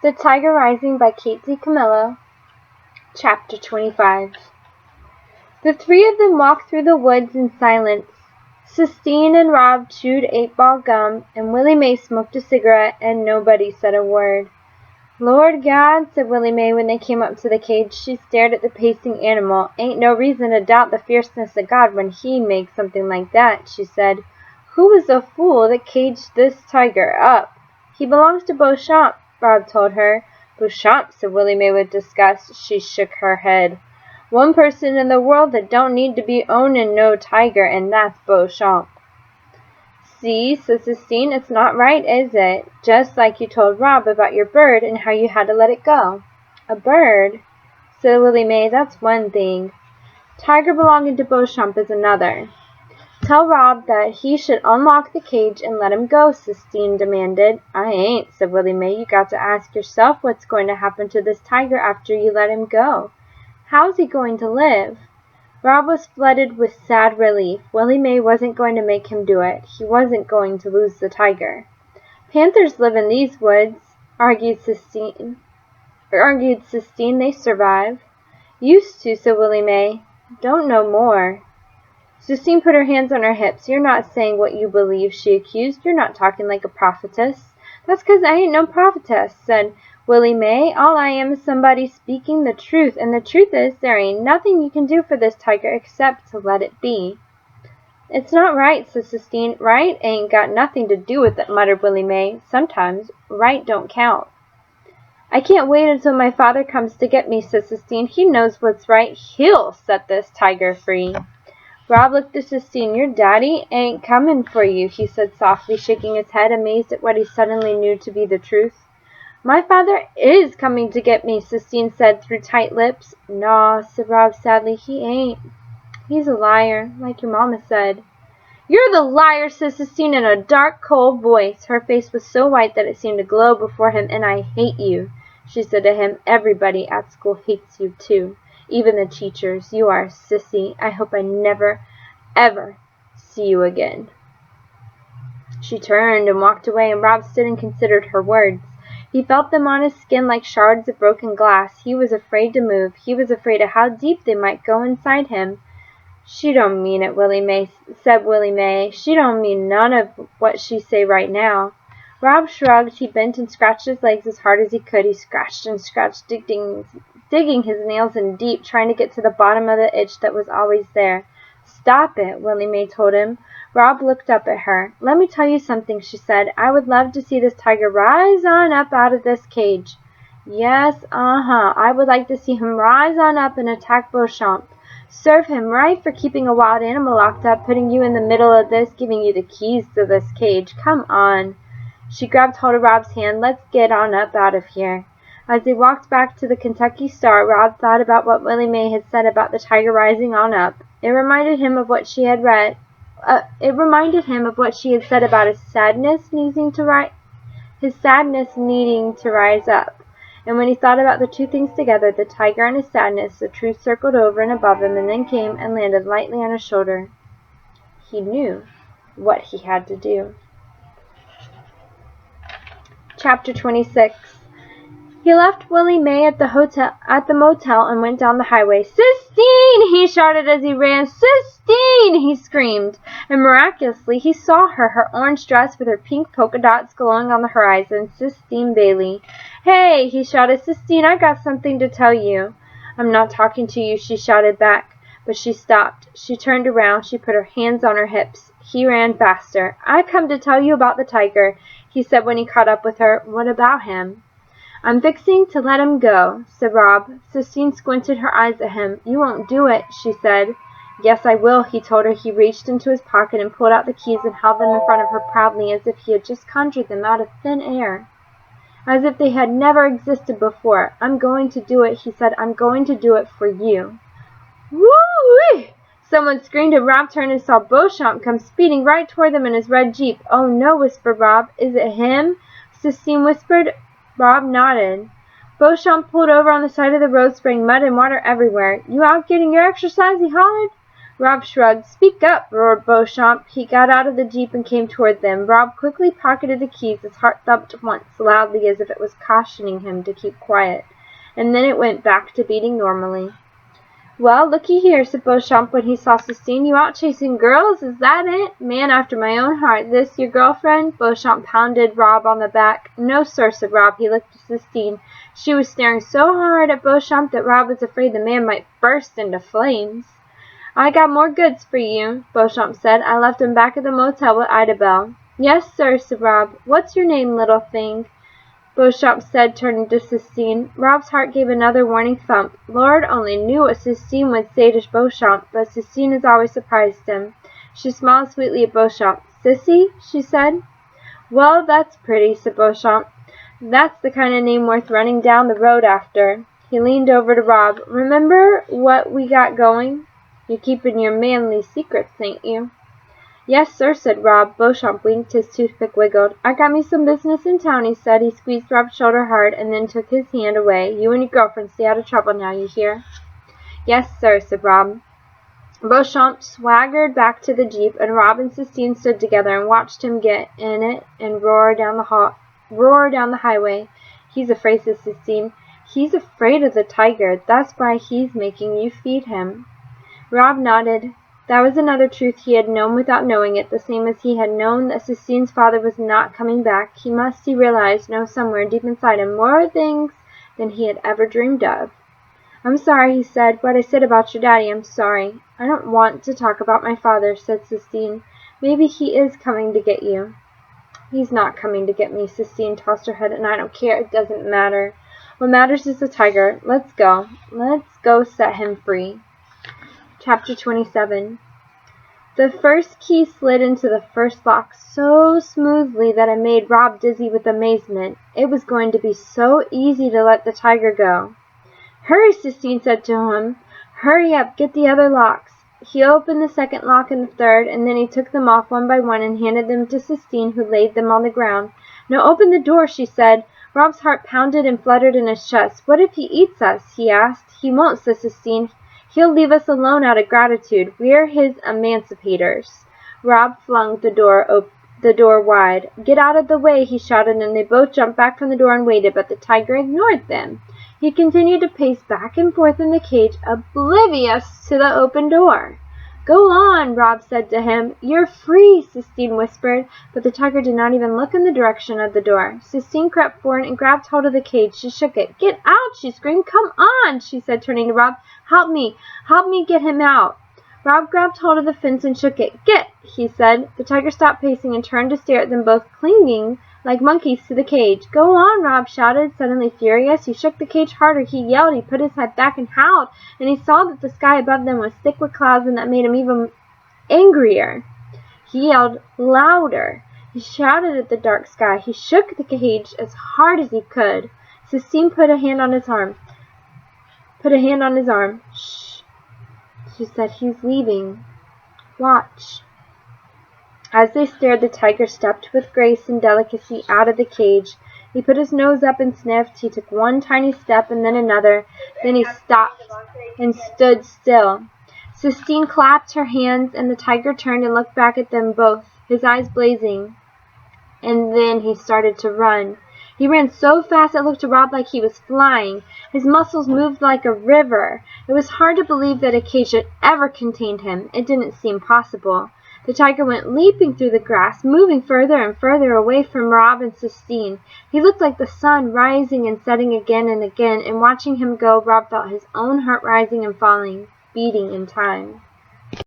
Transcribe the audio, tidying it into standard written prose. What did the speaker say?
The Tiger Rising by Kate DiCamillo. Chapter 25. The three of them walked through the woods in silence. Sistine and Rob chewed 8-ball gum, and Willie Mae smoked a cigarette, and nobody said a word. "Lord God," said Willie Mae when they came up to the cage. She stared at the pacing animal. "Ain't no reason to doubt the fierceness of God when He makes something like that," she said. "Who was the fool that caged this tiger up?" "He belongs to Beauchamp," Rob told her. "Beauchamp," said Willie Mae with disgust. She shook her head. "One person in the world that don't need to be ownin' no tiger, and that's Beauchamp." "See," said Sistine, "it's not right, is it? Just like you told Rob about your bird and how you had to let it go." "A bird?" said Willie Mae. "That's one thing. Tiger belonging to Beauchamp is another." "Tell Rob that he should unlock the cage and let him go," Sistine demanded. "I ain't," said Willie Mae. "You got to ask yourself what's going to happen to this tiger after you let him go. How's he going to live?" Rob was flooded with sad relief. Willie Mae wasn't going to make him do it. He wasn't going to lose the tiger. "Panthers live in these woods," argued Sistine. "They survive." "Used to," said Willie Mae. "Don't know more." Sistine put her hands on her hips. "You're not saying what you believe," she accused. "You're not talking like a prophetess." "That's 'cause I ain't no prophetess," said Willie Mae. "All I am is somebody speaking the truth, and the truth is there ain't nothing you can do for this tiger except to let it be." "It's not right," said Sistine. "Right ain't got nothing to do with it," muttered Willie Mae. "Sometimes right don't count." "I can't wait until my father comes to get me," said Sistine. "He knows what's right. He'll set this tiger free." Rob looked at Sistine. "Your daddy ain't comin' for you," he said softly, shaking his head, amazed at what he suddenly knew to be the truth. "My father is coming to get me," Sistine said through tight lips. "Naw," said Rob sadly, "he ain't. He's a liar, like your mama said." "You're the liar," said Sistine in a dark, cold voice. Her face was so white that it seemed to glow before him. "And I hate you," she said to him. "Everybody at school hates you, too. Even the teachers. You are a sissy. I hope I never, ever see you again." She turned and walked away, and Rob stood and considered her words. He felt them on his skin like shards of broken glass. He was afraid to move. He was afraid of how deep they might go inside him. "She don't mean it," said Willie Mae. "She don't mean none of what she say right now." Rob shrugged. He bent and scratched his legs as hard as he could. He scratched and scratched, digging his nails in deep, trying to get to the bottom of the itch that was always there. "Stop it," Willie Mae told him. Rob looked up at her. "Let me tell you something," she said. "I would love to see this tiger rise on up out of this cage." "Yes, I would like to see him rise on up and attack Beauchamp. Serve him right for keeping a wild animal locked up, putting you in the middle of this, giving you the keys to this cage. Come on." She grabbed hold of Rob's hand. "Let's get on up out of here." As they walked back to the Kentucky Star, Rob thought about what Willie Mae had said about the tiger rising on up. It reminded him of what she had said about his sadness needing to rise up. And when he thought about the two things together, the tiger and his sadness, the truth circled over and above him and then came and landed lightly on his shoulder. He knew what he had to do. Chapter 26. He left Willie Mae at the motel and went down the highway. "Sistine!" he shouted as he ran. "Sistine!" he screamed. And miraculously he saw her orange dress with her pink polka dots glowing on the horizon. Sistine Bailey. "Hey!" he shouted. "Sistine, I got something to tell you." "I'm not talking to you," she shouted back. But she stopped. She turned around. She put her hands on her hips. He ran faster. "I come to tell you about the tiger," he said when he caught up with her. "What about him?" "I'm fixing to let him go," said Rob. Sistine squinted her eyes at him. "You won't do it," she said. "Yes, I will," he told her. He reached into his pocket and pulled out the keys and held them in front of her proudly as if he had just conjured them out of thin air, as if they had never existed before. "I'm going to do it," he said. "I'm going to do it for you." "Woo-wee!" Someone screamed, and Rob turned and saw Beauchamp come speeding right toward them in his red Jeep. "Oh, no," whispered Rob. "Is it him?" Sistine whispered. Rob nodded. Beauchamp pulled over on the side of the road, spraying mud and water everywhere. "You out getting your exercise?" he hollered. Rob shrugged. "Speak up," roared Beauchamp. He got out of the jeep and came toward them. Rob quickly pocketed the keys. His heart thumped once, loudly, as if it was cautioning him to keep quiet, and then it went back to beating normally. "Well, looky here," said Beauchamp when he saw Sistine. "You out chasing girls? Is that it? Man after my own heart. This your girlfriend?" Beauchamp pounded Rob on the back. "No, sir," said Rob. He looked at Sistine. She was staring so hard at Beauchamp that Rob was afraid the man might burst into flames. "I got more goods for you," Beauchamp said. "I left 'em back at the motel with Idabelle." "Yes, sir," said Rob. "What's your name, little thing?" Beauchamp said, turning to Sistine. Rob's heart gave another warning thump. Lord only knew what Sistine would say to Beauchamp, but Sistine has always surprised him. She smiled sweetly at Beauchamp. "Sissy?" she said. "Well, that's pretty," said Beauchamp. "That's the kind of name worth running down the road after." He leaned over to Rob. "Remember what we got going? You're keeping your manly secrets, ain't you?" "Yes, sir," said Rob. Beauchamp winked. His toothpick wiggled. "I got me some business in town," he said. He squeezed Rob's shoulder hard and then took his hand away. "You and your girlfriend stay out of trouble now, you hear?" "Yes, sir," said Rob. Beauchamp swaggered back to the jeep, and Rob and Sistine stood together and watched him get in it and roar down the highway. "He's afraid," said Sistine. "He's afraid of the tiger. That's why he's making you feed him." Rob nodded. That was another truth he had known without knowing it, the same as he had known that Sistine's father was not coming back. He must, he realized, know somewhere deep inside him more things than he had ever dreamed of. "I'm sorry," he said. "What I said about your daddy, I'm sorry." "I don't want to talk about my father," said Sistine. "Maybe he is coming to get you." "He's not coming to get me," Sistine tossed her head, "and I don't care. It doesn't matter. What matters is the tiger. Let's go. Let's go set him free." Chapter 27. The first key slid into the first lock so smoothly that it made Rob dizzy with amazement. It was going to be so easy to let the tiger go. "Hurry," Sistine said to him. "Hurry up, get the other locks." He opened the second lock and the third, and then he took them off one by one and handed them to Sistine, who laid them on the ground. "Now open the door," she said. Rob's heart pounded and fluttered in his chest. "What if he eats us?" he asked. "He won't," said Sistine. "He'll leave us alone out of gratitude. We're his emancipators." Rob flung the door wide. "Get out of the way," he shouted, and they both jumped back from the door and waited, but the tiger ignored them. He continued to pace back and forth in the cage, oblivious to the open door. "Go on," Rob said to him. "You're free," Sistine whispered, but the tiger did not even look in the direction of the door. Sistine crept forward and grabbed hold of the cage. She shook it. "Get out," she screamed. "Come on," she said, turning to Rob. Help me get him out." Rob grabbed hold of the fence and shook it. "Get," he said. The tiger stopped pacing and turned to stare at them both, clinging like monkeys to the cage. "Go on," Rob shouted, suddenly furious. He shook the cage harder. He yelled. He put his head back and howled, and he saw that the sky above them was thick with clouds, and that made him even angrier. He yelled louder. He shouted at the dark sky. He shook the cage as hard as he could. Sistine put a hand on his arm. "Shh," she said. "He's leaving. Watch." As they stared, the tiger stepped with grace and delicacy out of the cage. He put his nose up and sniffed. He took one tiny step and then another. Then he stopped and stood still. Sistine clapped her hands, and the tiger turned and looked back at them both, his eyes blazing. And then he started to run. He ran so fast it looked to Rob like he was flying. His muscles moved like a river. It was hard to believe that a cage had ever contained him. It didn't seem possible. The tiger went leaping through the grass, moving further and further away from Rob and Sistine. He looked like the sun, rising and setting again and again, and watching him go, Rob felt his own heart rising and falling, beating in time.